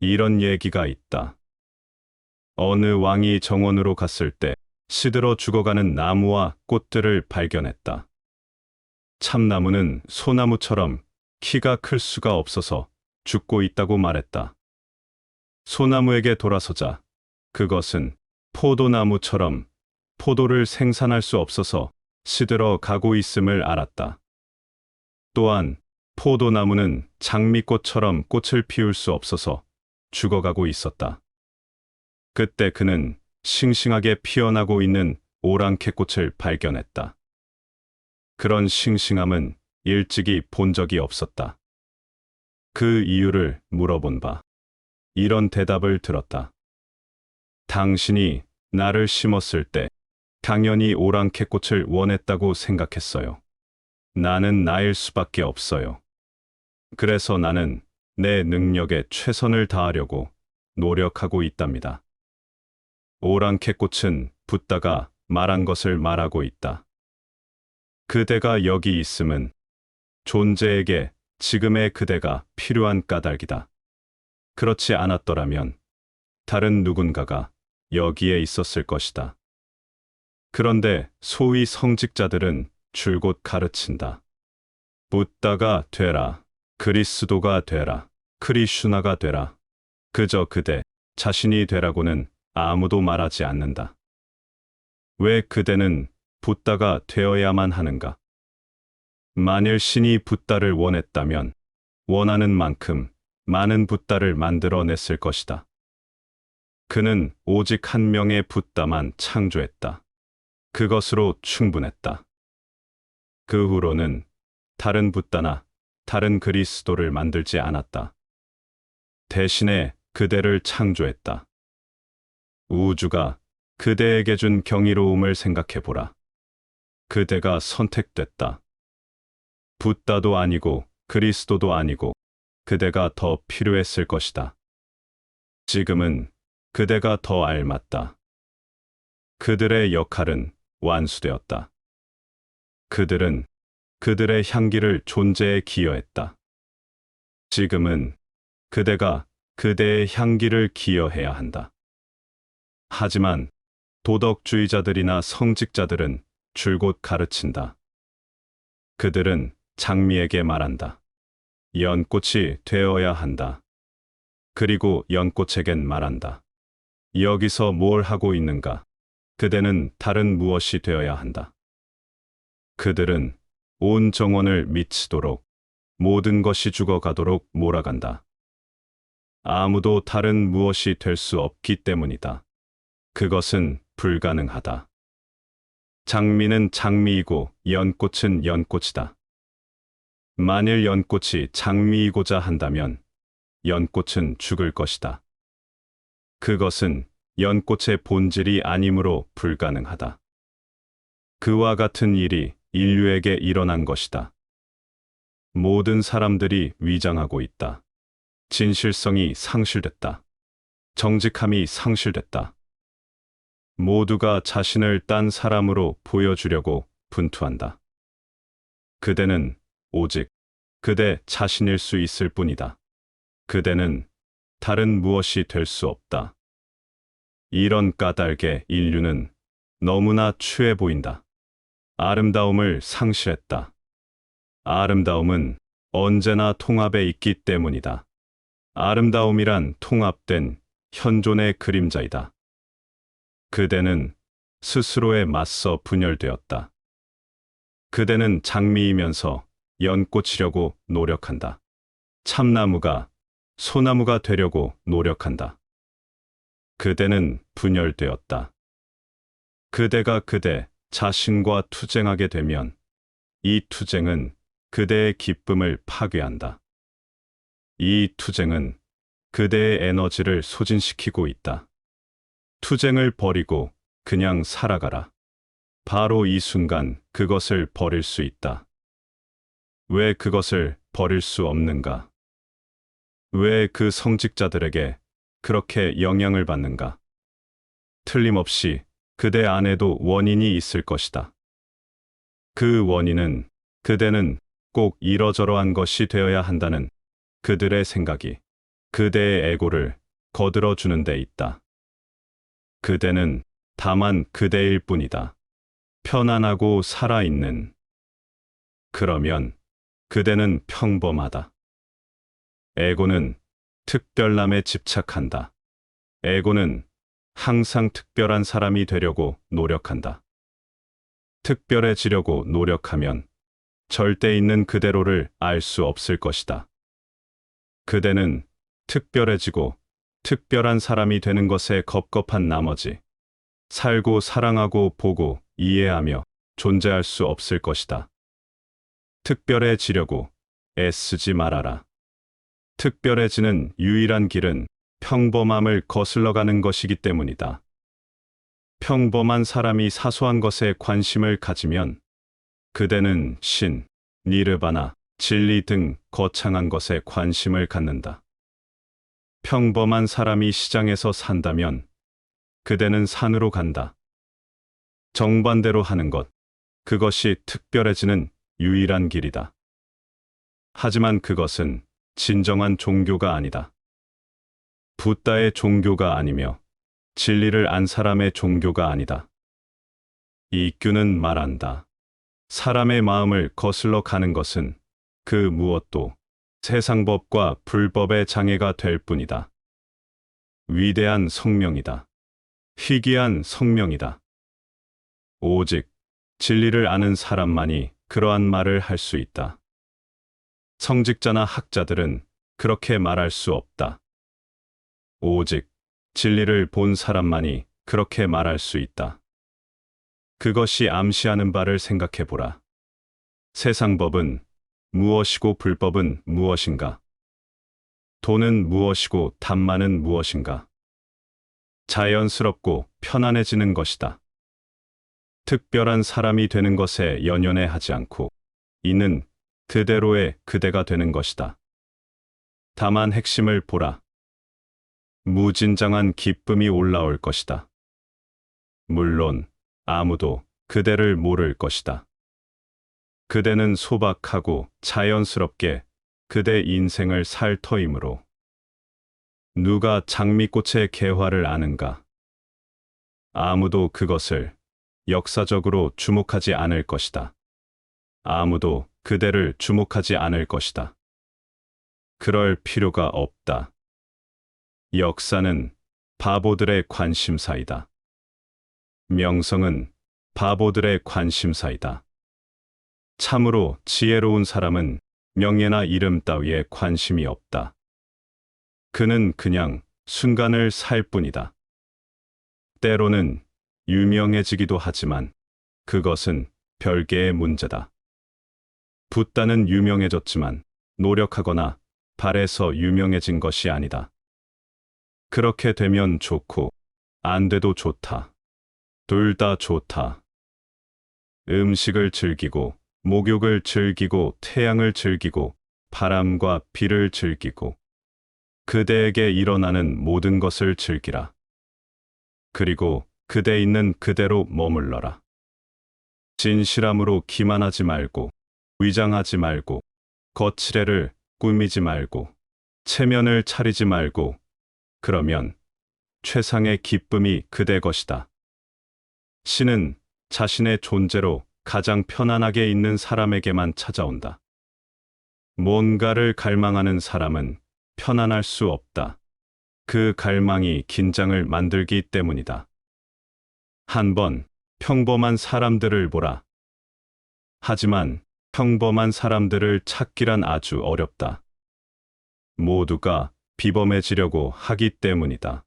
이런 얘기가 있다. 어느 왕이 정원으로 갔을 때 시들어 죽어가는 나무와 꽃들을 발견했다. 참나무는 소나무처럼 키가 클 수가 없어서 죽고 있다고 말했다. 소나무에게 돌아서자 그것은 포도나무처럼 포도를 생산할 수 없어서 시들어 가고 있음을 알았다. 또한 포도나무는 장미꽃처럼 꽃을 피울 수 없어서 죽어가고 있었다. 그때 그는 싱싱하게 피어나고 있는 오랑캐꽃을 발견했다. 그런 싱싱함은 일찍이 본 적이 없었다. 그 이유를 물어본 바 이런 대답을 들었다. 당신이 나를 심었을 때 당연히 오랑캐꽃을 원했다고 생각했어요. 나는 나일 수밖에 없어요. 그래서 나는 내 능력에 최선을 다하려고 노력하고 있답니다. 오랑캐꽃은 붓다가 말한 것을 말하고 있다. 그대가 여기 있음은 존재에게 지금의 그대가 필요한 까닭이다. 그렇지 않았더라면 다른 누군가가 여기에 있었을 것이다. 그런데 소위 성직자들은 줄곧 가르친다. 붓다가 되라, 그리스도가 되라, 크리슈나가 되라. 그저 그대 자신이 되라고는 아무도 말하지 않는다. 왜 그대는 붓다가 되어야만 하는가? 만일 신이 붓다를 원했다면 원하는 만큼 많은 붓다를 만들어냈을 것이다. 그는 오직 한 명의 붓다만 창조했다. 그것으로 충분했다. 그 후로는 다른 붓다나 다른 그리스도를 만들지 않았다. 대신에 그대를 창조했다. 우주가 그대에게 준 경이로움을 생각해보라. 그대가 선택됐다. 붓다도 아니고 그리스도도 아니고 그대가 더 필요했을 것이다. 지금은 그대가 더 알맞다. 그들의 역할은 완수되었다. 그들은 그들의 향기를 존재에 기여했다. 지금은 그대가 그대의 향기를 기여해야 한다. 하지만 도덕주의자들이나 성직자들은 줄곧 가르친다. 그들은 장미에게 말한다. 연꽃이 되어야 한다. 그리고 연꽃에겐 말한다. 여기서 뭘 하고 있는가? 그대는 다른 무엇이 되어야 한다. 그들은 온 정원을 미치도록 모든 것이 죽어가도록 몰아간다. 아무도 다른 무엇이 될 수 없기 때문이다. 그것은 불가능하다. 장미는 장미이고 연꽃은 연꽃이다. 만일 연꽃이 장미이고자 한다면 연꽃은 죽을 것이다. 그것은 연꽃의 본질이 아니므로 불가능하다. 그와 같은 일이 인류에게 일어난 것이다. 모든 사람들이 위장하고 있다. 진실성이 상실됐다. 정직함이 상실됐다. 모두가 자신을 딴 사람으로 보여주려고 분투한다. 그대는 오직 그대 자신일 수 있을 뿐이다. 그대는 다른 무엇이 될 수 없다. 이런 까닭에 인류는 너무나 추해 보인다. 아름다움을 상실했다. 아름다움은 언제나 통합에 있기 때문이다. 아름다움이란 통합된 현존의 그림자이다. 그대는 스스로에 맞서 분열되었다. 그대는 장미이면서 연꽃이려고 노력한다. 참나무가 소나무가 되려고 노력한다. 그대는 분열되었다. 그대가 그대 자신과 투쟁하게 되면 이 투쟁은 그대의 기쁨을 파괴한다. 이 투쟁은 그대의 에너지를 소진시키고 있다. 투쟁을 버리고 그냥 살아가라. 바로 이 순간 그것을 버릴 수 있다. 왜 그것을 버릴 수 없는가? 왜 그 성직자들에게 그렇게 영향을 받는가? 틀림없이 그대 안에도 원인이 있을 것이다. 그 원인은 그대는 꼭 이러저러한 것이 되어야 한다는 그들의 생각이 그대의 에고를 거들어 주는 데 있다. 그대는 다만 그대일 뿐이다. 편안하고 살아있는. 그러면 그대는 평범하다. 에고는 특별함에 집착한다. 에고는 항상 특별한 사람이 되려고 노력한다. 특별해지려고 노력하면 절대 있는 그대로를 알 수 없을 것이다. 그대는 특별해지고 특별한 사람이 되는 것에 겁겁한 나머지 살고 사랑하고 보고 이해하며 존재할 수 없을 것이다. 특별해지려고 애쓰지 말아라. 특별해지는 유일한 길은 평범함을 거슬러 가는 것이기 때문이다. 평범한 사람이 사소한 것에 관심을 가지면 그대는 신, 니르바나, 진리 등 거창한 것에 관심을 갖는다. 평범한 사람이 시장에서 산다면 그대는 산으로 간다. 정반대로 하는 것, 그것이 특별해지는 유일한 길이다. 하지만 그것은 진정한 종교가 아니다. 붓다의 종교가 아니며 진리를 안 사람의 종교가 아니다. 이규는 말한다. 사람의 마음을 거슬러 가는 것은 그 무엇도 세상법과 불법의 장애가 될 뿐이다. 위대한 성명이다. 희귀한 성명이다. 오직 진리를 아는 사람만이 그러한 말을 할 수 있다. 성직자나 학자들은 그렇게 말할 수 없다. 오직 진리를 본 사람만이 그렇게 말할 수 있다. 그것이 암시하는 바를 생각해 보라. 세상법은 무엇이고 불법은 무엇인가? 돈은 무엇이고 담만은 무엇인가? 자연스럽고 편안해지는 것이다. 특별한 사람이 되는 것에 연연해 하지 않고 이는 그대로의 그대가 되는 것이다. 다만 핵심을 보라. 무진장한 기쁨이 올라올 것이다. 물론 아무도 그대를 모를 것이다. 그대는 소박하고 자연스럽게 그대 인생을 살 터이므로 누가 장미꽃의 개화를 아는가? 아무도 그것을 역사적으로 주목하지 않을 것이다. 아무도 그대를 주목하지 않을 것이다. 그럴 필요가 없다. 역사는 바보들의 관심사이다. 명성은 바보들의 관심사이다. 참으로 지혜로운 사람은 명예나 이름 따위에 관심이 없다. 그는 그냥 순간을 살 뿐이다. 때로는 유명해지기도 하지만 그것은 별개의 문제다. 붓다는 유명해졌지만 노력하거나 발해서 유명해진 것이 아니다. 그렇게 되면 좋고 안 돼도 좋다. 둘 다 좋다. 음식을 즐기고 목욕을 즐기고 태양을 즐기고 바람과 비를 즐기고 그대에게 일어나는 모든 것을 즐기라. 그리고 그대 있는 그대로 머물러라. 진실함으로 기만하지 말고 위장하지 말고 거칠애를 꾸미지 말고 체면을 차리지 말고 그러면 최상의 기쁨이 그대 것이다. 신은 자신의 존재로 가장 편안하게 있는 사람에게만 찾아온다. 뭔가를 갈망하는 사람은 편안할 수 없다. 그 갈망이 긴장을 만들기 때문이다. 한번 평범한 사람들을 보라. 하지만 평범한 사람들을 찾기란 아주 어렵다. 모두가 비범해지려고 하기 때문이다.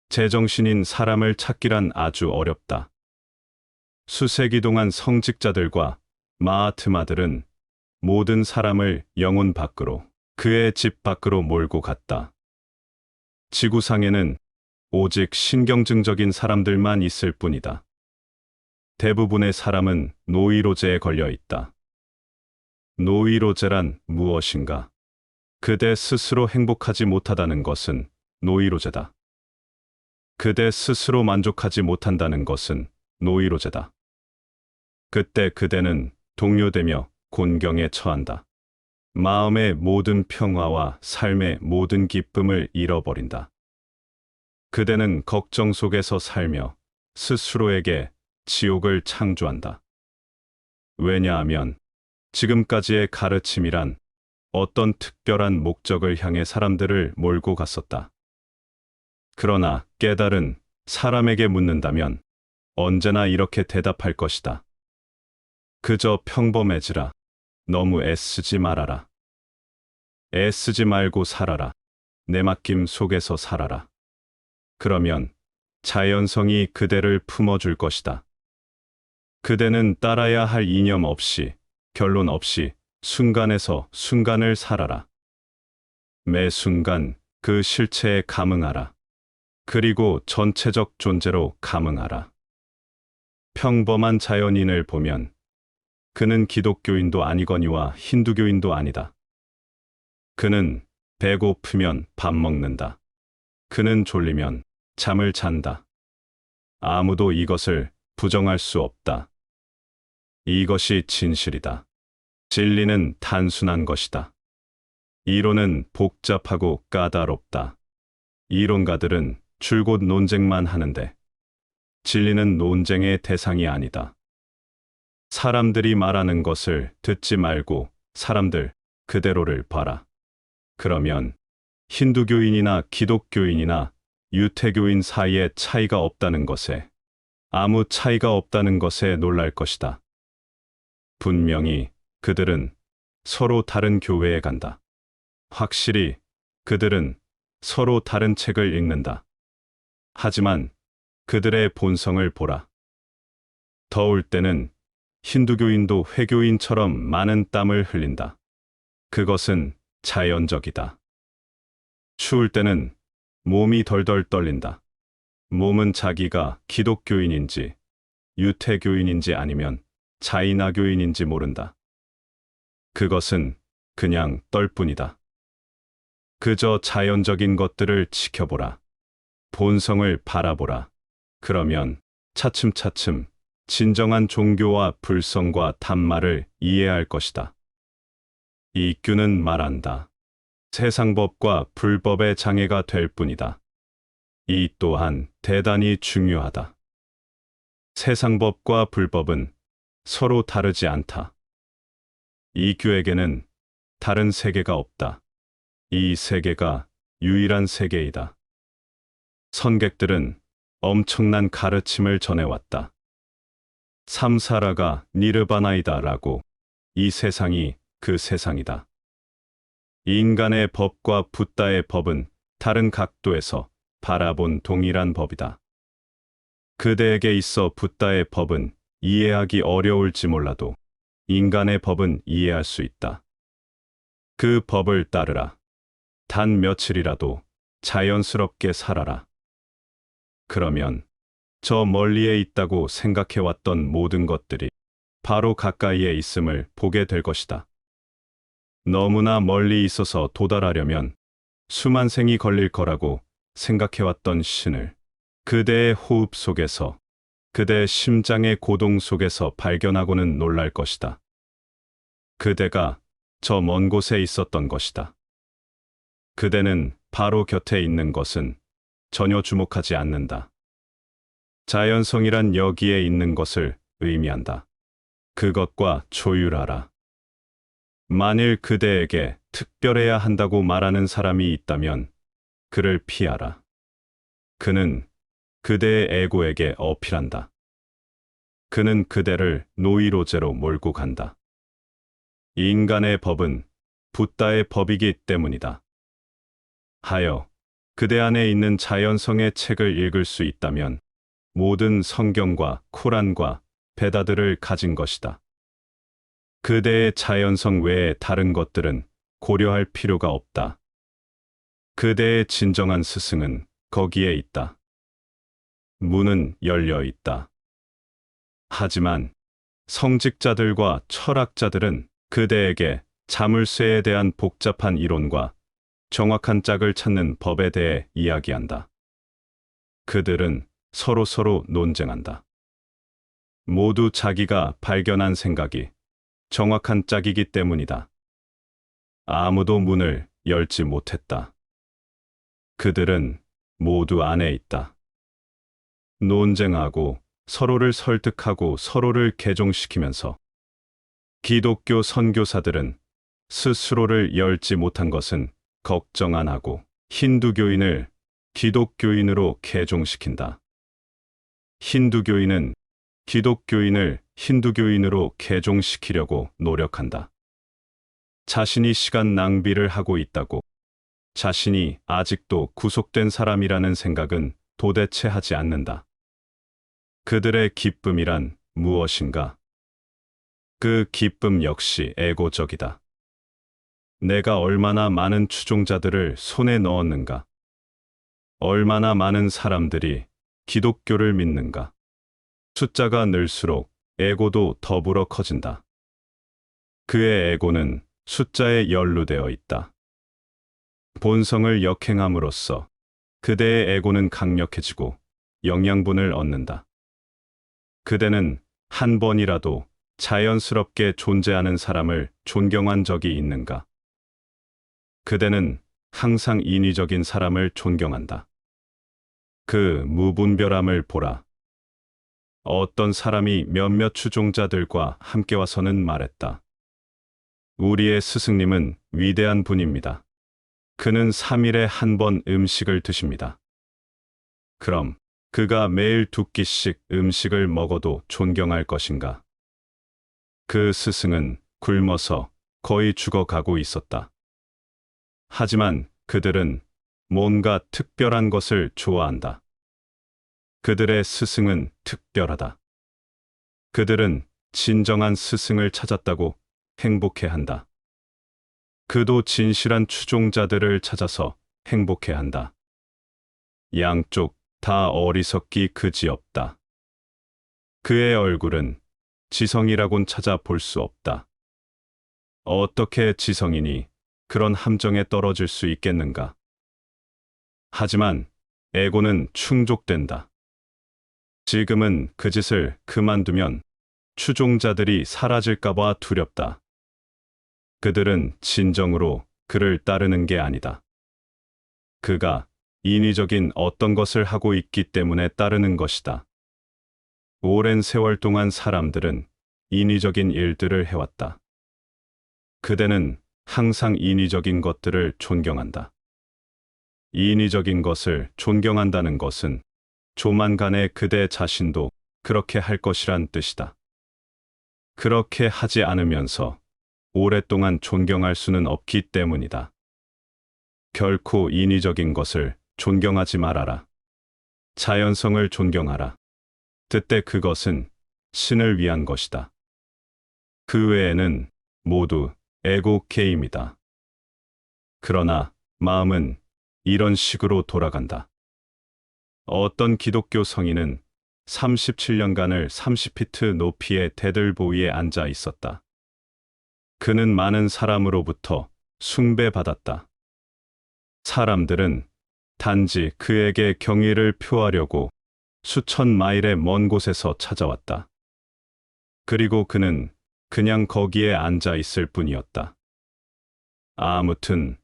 제정신인 사람을 찾기란 아주 어렵다. 수세기 동안 성직자들과 마하트마들은 모든 사람을 영혼 밖으로, 그의 집 밖으로 몰고 갔다. 지구상에는 오직 신경증적인 사람들만 있을 뿐이다. 대부분의 사람은 노이로제에 걸려 있다. 노이로제란 무엇인가? 그대 스스로 행복하지 못하다는 것은 노이로제다. 그대 스스로 만족하지 못한다는 것은 노이로제다. 그때 그대는 동요되며 곤경에 처한다. 마음의 모든 평화와 삶의 모든 기쁨을 잃어버린다. 그대는 걱정 속에서 살며 스스로에게 지옥을 창조한다. 왜냐하면 지금까지의 가르침이란 어떤 특별한 목적을 향해 사람들을 몰고 갔었다. 그러나 깨달은 사람에게 묻는다면 언제나 이렇게 대답할 것이다. 그저 평범해지라. 너무 애쓰지 말아라. 애쓰지 말고 살아라. 내 맡김 속에서 살아라. 그러면 자연성이 그대를 품어줄 것이다. 그대는 따라야 할 이념 없이, 결론 없이 순간에서 순간을 살아라. 매 순간 그 실체에 감응하라. 그리고 전체적 존재로 감응하라. 평범한 자연인을 보면 그는 기독교인도 아니거니와 힌두교인도 아니다. 그는 배고프면 밥 먹는다. 그는 졸리면 잠을 잔다. 아무도 이것을 부정할 수 없다. 이것이 진실이다. 진리는 단순한 것이다. 이론은 복잡하고 까다롭다. 이론가들은 줄곧 논쟁만 하는데 진리는 논쟁의 대상이 아니다. 사람들이 말하는 것을 듣지 말고 사람들 그대로를 봐라. 그러면 힌두교인이나 기독교인이나 유태교인 사이에 차이가 없다는 것에, 아무 차이가 없다는 것에 놀랄 것이다. 분명히 그들은 서로 다른 교회에 간다. 확실히 그들은 서로 다른 책을 읽는다. 하지만 그들의 본성을 보라. 더울 때는 힌두교인도 회교인처럼 많은 땀을 흘린다. 그것은 자연적이다. 추울 때는 몸이 덜덜 떨린다. 몸은 자기가 기독교인인지 유태교인인지 아니면 자이나교인인지 모른다. 그것은 그냥 떨 뿐이다. 그저 자연적인 것들을 지켜보라. 본성을 바라보라. 그러면 차츰차츰 진정한 종교와 불성과 단말을 이해할 것이다. 이규는 말한다. 세상법과 불법의 장애가 될 뿐이다. 이 또한 대단히 중요하다. 세상법과 불법은 서로 다르지 않다. 이규에게는 다른 세계가 없다. 이 세계가 유일한 세계이다. 선객들은 엄청난 가르침을 전해왔다. 삼사라가 니르바나이다라고. 이 세상이 그 세상이다. 인간의 법과 붓다의 법은 다른 각도에서 바라본 동일한 법이다. 그대에게 있어 붓다의 법은 이해하기 어려울지 몰라도 인간의 법은 이해할 수 있다. 그 법을 따르라. 단 며칠이라도 자연스럽게 살아라. 그러면 저 멀리에 있다고 생각해왔던 모든 것들이 바로 가까이에 있음을 보게 될 것이다. 너무나 멀리 있어서 도달하려면 수만 생이 걸릴 거라고 생각해왔던 신을 그대의 호흡 속에서, 그대의 심장의 고동 속에서 발견하고는 놀랄 것이다. 그대가 저 먼 곳에 있었던 것이다. 그대는 바로 곁에 있는 것은 전혀 주목하지 않는다. 자연성이란 여기에 있는 것을 의미한다. 그것과 조율하라. 만일 그대에게 특별해야 한다고 말하는 사람이 있다면 그를 피하라. 그는 그대의 에고에게 어필한다. 그는 그대를 노이로제로 몰고 간다. 인간의 법은 붓다의 법이기 때문이다. 하여 그대 안에 있는 자연성의 책을 읽을 수 있다면 모든 성경과 코란과 베다들을 가진 것이다. 그대의 자연성 외에 다른 것들은 고려할 필요가 없다. 그대의 진정한 스승은 거기에 있다. 문은 열려 있다. 하지만 성직자들과 철학자들은 그대에게 자물쇠에 대한 복잡한 이론과 정확한 짝을 찾는 법에 대해 이야기한다. 그들은 서로 논쟁한다. 모두 자기가 발견한 생각이 정확한 짝이기 때문이다. 아무도 문을 열지 못했다. 그들은 모두 안에 있다. 논쟁하고 서로를 설득하고 서로를 개종시키면서 기독교 선교사들은 스스로를 열지 못한 것은 걱정 안 하고 힌두교인을 기독교인으로 개종시킨다. 힌두교인은 기독교인을 힌두교인으로 개종시키려고 노력한다. 자신이 시간 낭비를 하고 있다고, 자신이 아직도 구속된 사람이라는 생각은 도대체 하지 않는다. 그들의 기쁨이란 무엇인가? 그 기쁨 역시 에고적이다. 내가 얼마나 많은 추종자들을 손에 넣었는가? 얼마나 많은 사람들이 기독교를 믿는가? 숫자가 늘수록 에고도 더불어 커진다. 그의 에고는 숫자에 연루되어 있다. 본성을 역행함으로써 그대의 에고는 강력해지고 영양분을 얻는다. 그대는 한 번이라도 자연스럽게 존재하는 사람을 존경한 적이 있는가? 그대는 항상 인위적인 사람을 존경한다. 그 무분별함을 보라. 어떤 사람이 몇몇 추종자들과 함께 와서는 말했다. 우리의 스승님은 위대한 분입니다. 그는 3일에 한 번 음식을 드십니다. 그럼 그가 매일 2끼씩 음식을 먹어도 존경할 것인가? 그 스승은 굶어서 거의 죽어가고 있었다. 하지만 그들은 뭔가 특별한 것을 좋아한다. 그들의 스승은 특별하다. 그들은 진정한 스승을 찾았다고 행복해한다. 그도 진실한 추종자들을 찾아서 행복해한다. 양쪽 다 어리석기 그지없다. 그의 얼굴은 지성이라곤 찾아볼 수 없다. 어떻게 지성이니 그런 함정에 떨어질 수 있겠는가? 하지만 에고는 충족된다. 지금은 그 짓을 그만두면 추종자들이 사라질까봐 두렵다. 그들은 진정으로 그를 따르는 게 아니다. 그가 인위적인 어떤 것을 하고 있기 때문에 따르는 것이다. 오랜 세월 동안 사람들은 인위적인 일들을 해왔다. 그대는 항상 인위적인 것들을 존경한다. 인위적인 것을 존경한다는 것은 조만간에 그대 자신도 그렇게 할 것이란 뜻이다. 그렇게 하지 않으면서 오랫동안 존경할 수는 없기 때문이다. 결코 인위적인 것을 존경하지 말아라. 자연성을 존경하라. 그때 그것은 신을 위한 것이다. 그 외에는 모두 에고 게임이다. 그러나 마음은 이런 식으로 돌아간다. 어떤 기독교 성인은 37년간을 30피트 높이의 대들보 위에 앉아 있었다. 그는 많은 사람으로부터 숭배받았다. 사람들은 단지 그에게 경의를 표하려고 수천 마일의 먼 곳에서 찾아왔다. 그리고 그는 그냥 거기에 앉아 있을 뿐이었다. 아무튼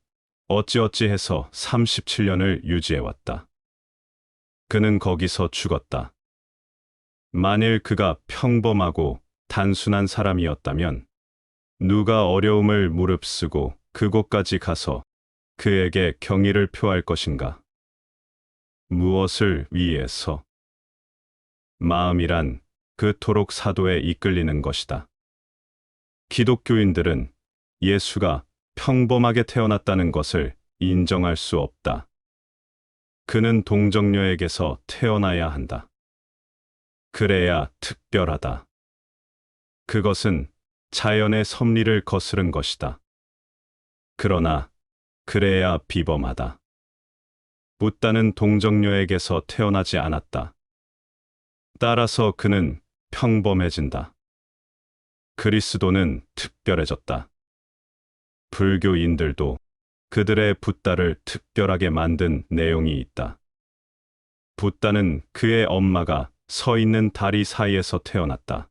어찌어찌 해서 37년을 유지해왔다. 그는 거기서 죽었다. 만일 그가 평범하고 단순한 사람이었다면 누가 어려움을 무릅쓰고 그곳까지 가서 그에게 경의를 표할 것인가? 무엇을 위해서? 마음이란 그토록 사도에 이끌리는 것이다. 기독교인들은 예수가 평범하게 태어났다는 것을 인정할 수 없다. 그는 동정녀에게서 태어나야 한다. 그래야 특별하다. 그것은 자연의 섭리를 거스른 것이다. 그러나 그래야 비범하다. 붓다는 동정녀에게서 태어나지 않았다. 따라서 그는 평범해진다. 그리스도는 특별해졌다. 불교인들도 그들의 붓다를 특별하게 만든 내용이 있다. 붓다는 그의 엄마가 서 있는 다리 사이에서 태어났다.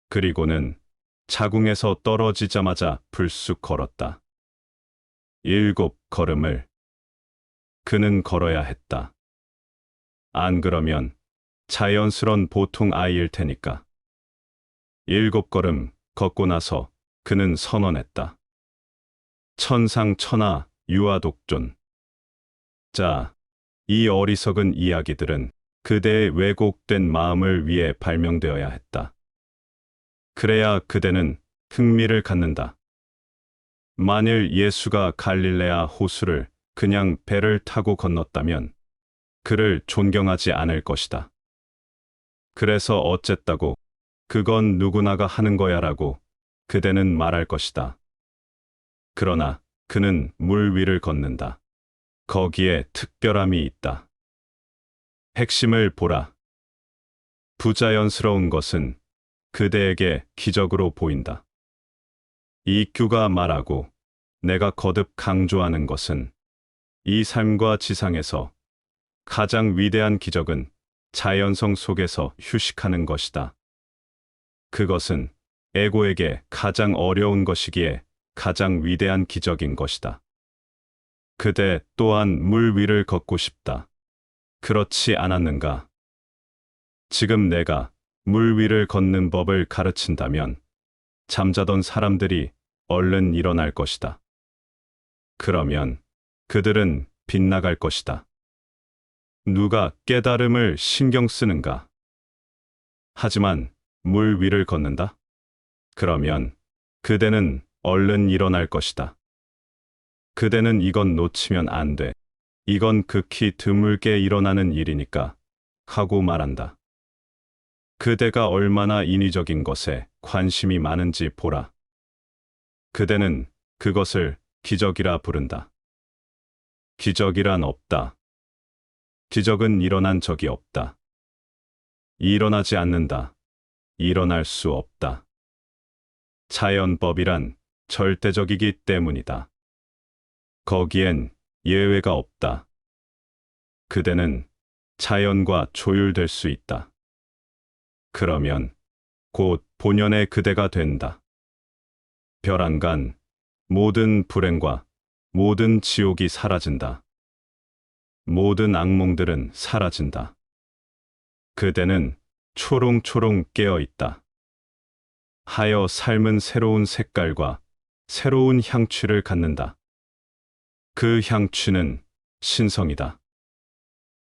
그리고는 자궁에서 떨어지자마자 불쑥 걸었다. 7걸음을 그는 걸어야 했다. 안 그러면 자연스런 보통 아이일 테니까. 7걸음 걷고 나서 그는 선언했다. 천상천하 유아독존. 자, 이 어리석은 이야기들은 그대의 왜곡된 마음을 위해 발명되어야 했다. 그래야 그대는 흥미를 갖는다. 만일 예수가 갈릴레아 호수를 그냥 배를 타고 건넜다면 그를 존경하지 않을 것이다. 그래서 어쨌다고 그건 누구나가 하는 거야라고 그대는 말할 것이다. 그러나 그는 물 위를 걷는다. 거기에 특별함이 있다. 핵심을 보라. 부자연스러운 것은 그대에게 기적으로 보인다. 이규가 말하고 내가 거듭 강조하는 것은 이 삶과 지상에서 가장 위대한 기적은 자연성 속에서 휴식하는 것이다. 그것은 에고에게 가장 어려운 것이기에 가장 위대한 기적인 것이다. 그대 또한 물 위를 걷고 싶다. 그렇지 않았는가? 지금 내가 물 위를 걷는 법을 가르친다면 잠자던 사람들이 얼른 일어날 것이다. 그러면 그들은 빗나갈 것이다. 누가 깨달음을 신경 쓰는가? 하지만 물 위를 걷는다? 그러면 그대는 얼른 일어날 것이다. 그대는 이건 놓치면 안 돼. 이건 극히 드물게 일어나는 일이니까 하고 말한다. 그대가 얼마나 인위적인 것에 관심이 많은지 보라. 그대는 그것을 기적이라 부른다. 기적이란 없다. 기적은 일어난 적이 없다. 일어나지 않는다. 일어날 수 없다. 자연법이란 절대적이기 때문이다. 거기엔 예외가 없다. 그대는 자연과 조율될 수 있다. 그러면 곧 본연의 그대가 된다. 별안간 모든 불행과 모든 지옥이 사라진다. 모든 악몽들은 사라진다. 그대는 초롱초롱 깨어 있다. 하여 삶은 새로운 색깔과 새로운 향취를 갖는다. 그 향취는 신성이다.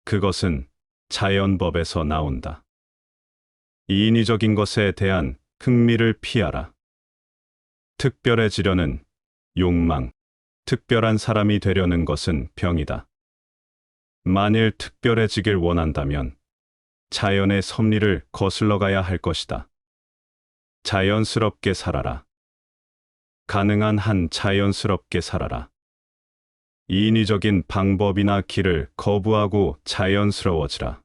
그것은 자연법에서 나온다. 인위적인 것에 대한 흥미를 피하라. 특별해지려는 욕망, 특별한 사람이 되려는 것은 병이다. 만일 특별해지길 원한다면 자연의 섭리를 거슬러 가야 할 것이다. 자연스럽게 살아라. 가능한 한 자연스럽게 살아라. 인위적인 방법이나 길을 거부하고 자연스러워지라.